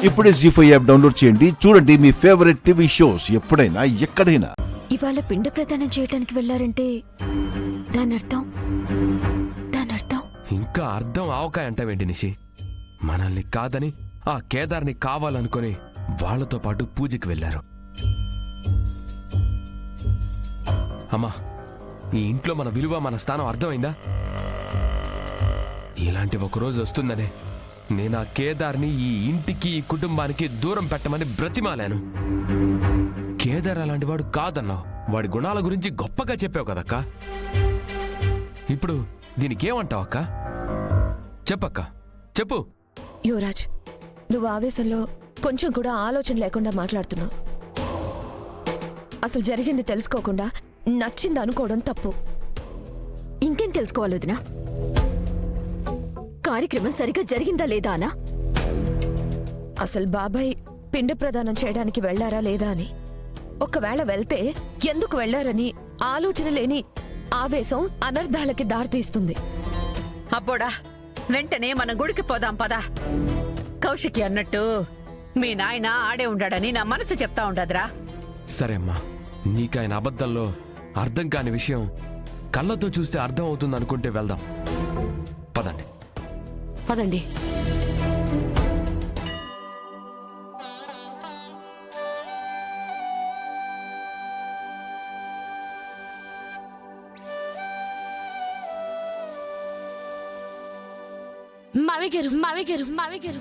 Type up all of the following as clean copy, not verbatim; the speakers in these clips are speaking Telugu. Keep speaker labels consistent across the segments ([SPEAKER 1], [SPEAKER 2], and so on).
[SPEAKER 1] ఇప్పుడే జీ5 యాప్ డౌన్లోడ్ చేయండి. చూడండి మీ ఫేవరెట్ టీవీ షోస్ ఎప్పుడైనా ఎక్కడైనా.
[SPEAKER 2] ఇవాళ పిండ ప్రదానం చేయడానికి వెళ్లారంటే దాని అర్థం
[SPEAKER 3] ఇంకా అర్థం ఆవకాయ అంటావేంటి నిషి? మనల్ని కాదని ఆ కేదార్ని కావాలనుకుని వాళ్లతో పాటు పూజకి వెళ్లారు. అమ్మా, ఈ ఇంట్లో మన విలువ, మన స్థానం అర్థమైందా? ఇలాంటి ఒకరోజు వస్తుందనే నేను ఆ కేదార్ని ఈ ఇంటికి, ఈ కుటుంబానికి దూరం పెట్టమని బ్రతిమాలాను. కేదార్ అలాంటి వాడు కాదన్నావు. వాడి గుణాల గురించి గొప్పగా చెప్పావు కదక్కా. ఇప్పుడు దీనికేమంటావు అక్క? చెప్పక్క, చెప్పు.
[SPEAKER 4] యువరాజ్, నువ్వు ఆవేశంలో కొంచెం కూడా ఆలోచన లేకుండా మాట్లాడుతున్నావు. అసలు జరిగింది తెలుసుకోకుండా నచ్చింది అనుకోవడం తప్పు.
[SPEAKER 2] ఇంకేం తెలుసుకోవాలి వదినా? కార్యక్రమం సరిగా జరిగిందా లేదా అనా?
[SPEAKER 4] అసలు బాబాయ్ పిండ ప్రదానం చేయడానికి వెళ్లారా లేదా అని, ఒకవేళ వెళ్తే ఎందుకు వెళ్లారని ఆలోచన లేని ఆవేశం అనర్థాలకి దారితీస్తుంది.
[SPEAKER 5] అబ్బోడా, వెంటనే మన గుడికి పోదాం పదా. కౌశికి అన్నట్టు మీ నాయన ఆడే ఉండాడని నా మనసు చెప్తా ఉండదురా.
[SPEAKER 3] సరే అమ్మా, నీకాయన అబద్ధంలో అర్థం కాని విషయం కళ్ళతో చూస్తే అర్థం అవుతుంది అనుకుంటే వెళ్దాం. పదండి
[SPEAKER 5] పదండి.
[SPEAKER 2] మావిగారు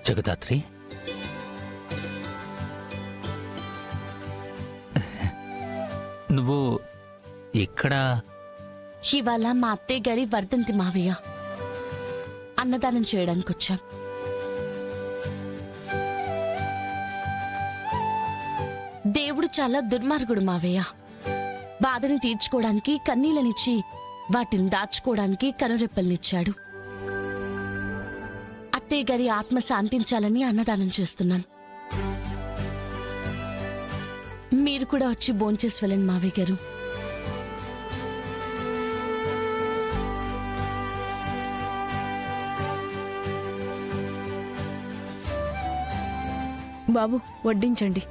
[SPEAKER 6] జగదాత్రి, నువ్వు ఇక్కడ?
[SPEAKER 7] ఇవాళ మా అత్తయ్య గారి వర్ధంతి మావయ్య. అన్నదానం చేయడానికి వచ్చాం. దేవుడు చాలా దుర్మార్గుడు మావయ్య. బాధని తీర్చుకోవడానికి కన్నీళ్ళనిచ్చి వాటిని దాచుకోవడానికి కనురెప్పల్నిచ్చాడు. అత్తయ్య గారి ఆత్మ శాంతించాలని అన్నదానం చేస్తున్నాం. మీరు కూడా వచ్చి భోంచేసి వెళ్ళండి మావయ్య గారు.
[SPEAKER 2] బాబు, వడ్డించండి.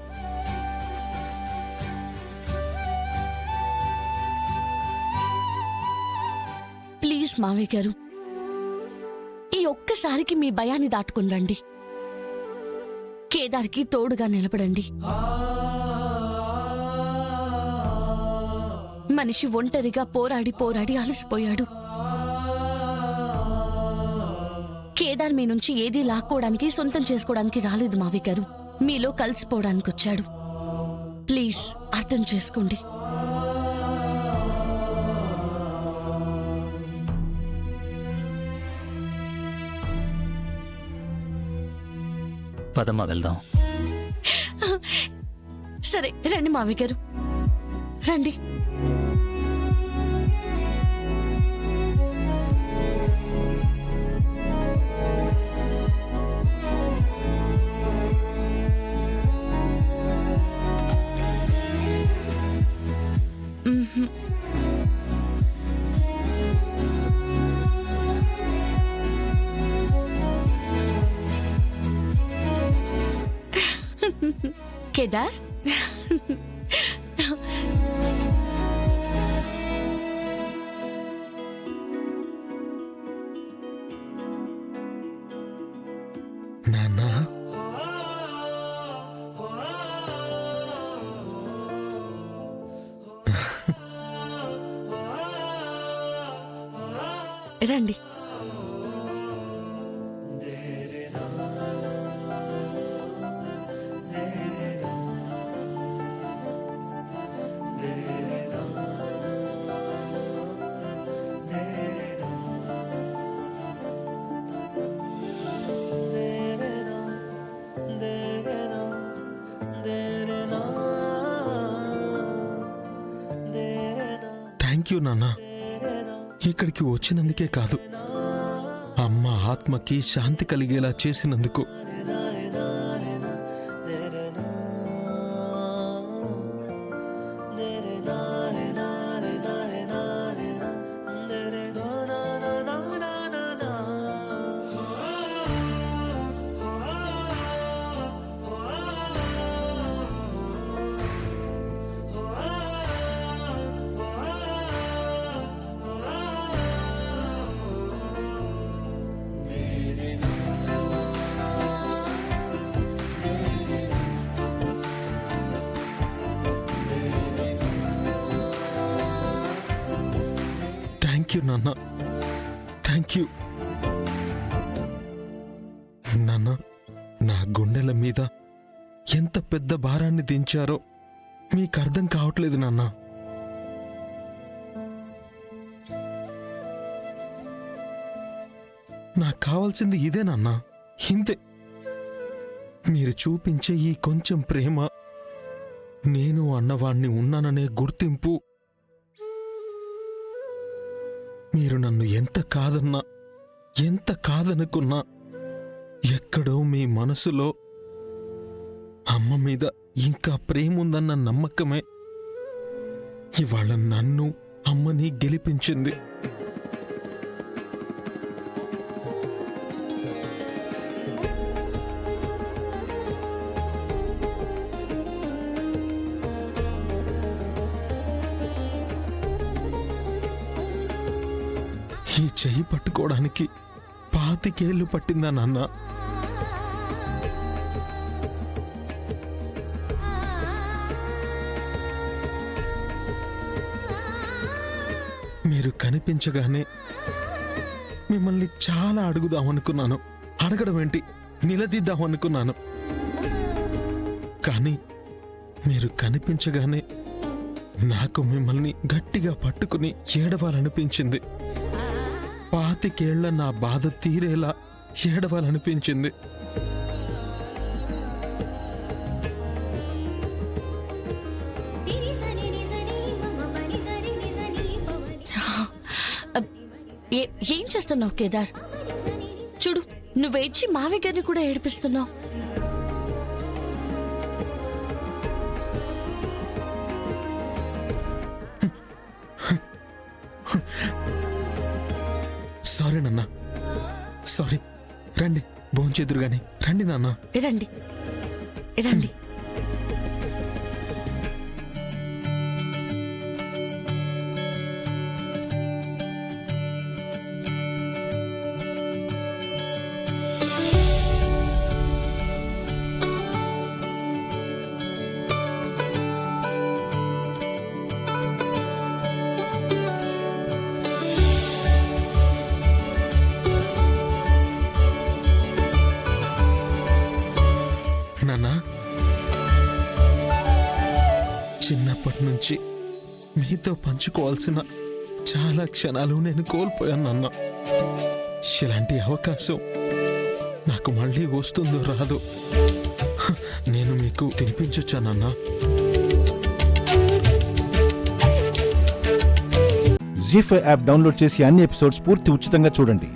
[SPEAKER 7] ప్లీజ్ మావయ్య గారు, ఈ ఒక్కసారికి మీ భయాన్ని దాటుకుని రండి. కేదార్కి తోడుగా నిలబడండి. మనిషి ఒంటరిగా పోరాడి పోరాడి అలసిపోయాడు. కేదార్ మీ నుంచి ఏదీ లాక్కోవడానికి, సొంతం చేసుకోవడానికి రాలేదు మావయ్య గారు. మీలో కలిసిపోవడానికి వచ్చాడు. ప్లీజ్ అర్థం చేసుకోండి.
[SPEAKER 6] పదమ్మా వెళ్దాం.
[SPEAKER 7] సరే రండి మావయ్య గారు, రండి. కేదార్,
[SPEAKER 3] నాన్నా,
[SPEAKER 7] రండి.
[SPEAKER 8] థ్యాంక్ యూ నాన్న. ఇక్కడికి వచ్చినందుకే కాదు, అమ్మ ఆత్మకి శాంతి కలిగేలా చేసినందుకు. థ్యాంక్ యూ నాన్న, థ్యాంక్ యూ నాన్న. నా గుండెల మీద ఎంత పెద్ద భారాన్ని దించారో మీకు అర్థం కావట్లేదు నాన్న. నాకు కావాల్సింది ఇదే నాన్న, ఇంతే. మీరు చూపించే ఈ కొంచెం ప్రేమ, నేను అన్నవాణ్ణి ఉన్నాననే గుర్తింపు. మీరు నన్ను ఎంత కాదన్నా, ఎంత కాదనుకున్నా, ఎక్కడో మీ మనసులో అమ్మ మీద ఇంకా ప్రేమ ఉందన్న నమ్మకమే ఇవాళ నన్ను, అమ్మని గెలిపించింది. ఈ చెయ్యి పట్టుకోవడానికి 25 ఏళ్ళు పట్టిందా నాన్న? మీరు కనిపించగానే మిమ్మల్ని చాలా అడుగుదామనుకున్నాను. అడగడం ఏంటి, నిలదీద్దామనుకున్నాను. కానీ మీరు కనిపించగానే నాకు మిమ్మల్ని గట్టిగా పట్టుకుని ఏడవాలనిపించింది. 25 ఏళ్ల నా బాధ తీరేలా ఏడవాలనిపించింది.
[SPEAKER 7] ఏం చేస్తున్నావు కేదార్? చూడు, నువ్వేడ్చి మావి గారిని కూడా ఏడిపిస్తున్నావు.
[SPEAKER 8] సారీ నాన్న, సారీ. రండి, భోంచేదురు గాని. రండి నాన్న.
[SPEAKER 7] రండి రండి.
[SPEAKER 8] నాన్న, చిన్నప్పటి నుంచి మీతో పంచుకోవాల్సిన చాలా క్షణాలు నేను కోల్పోయాను నాన్న. ఇలాంటి అవకాశం నాకు మళ్ళీ వస్తుందో రాదో. నేను మీకు తినిపించొచ్చా నాన్న?
[SPEAKER 1] జీ5 యాప్ డౌన్లోడ్ చేసి అన్ని ఎపిసోడ్స్ పూర్తి ఉచితంగా చూడండి.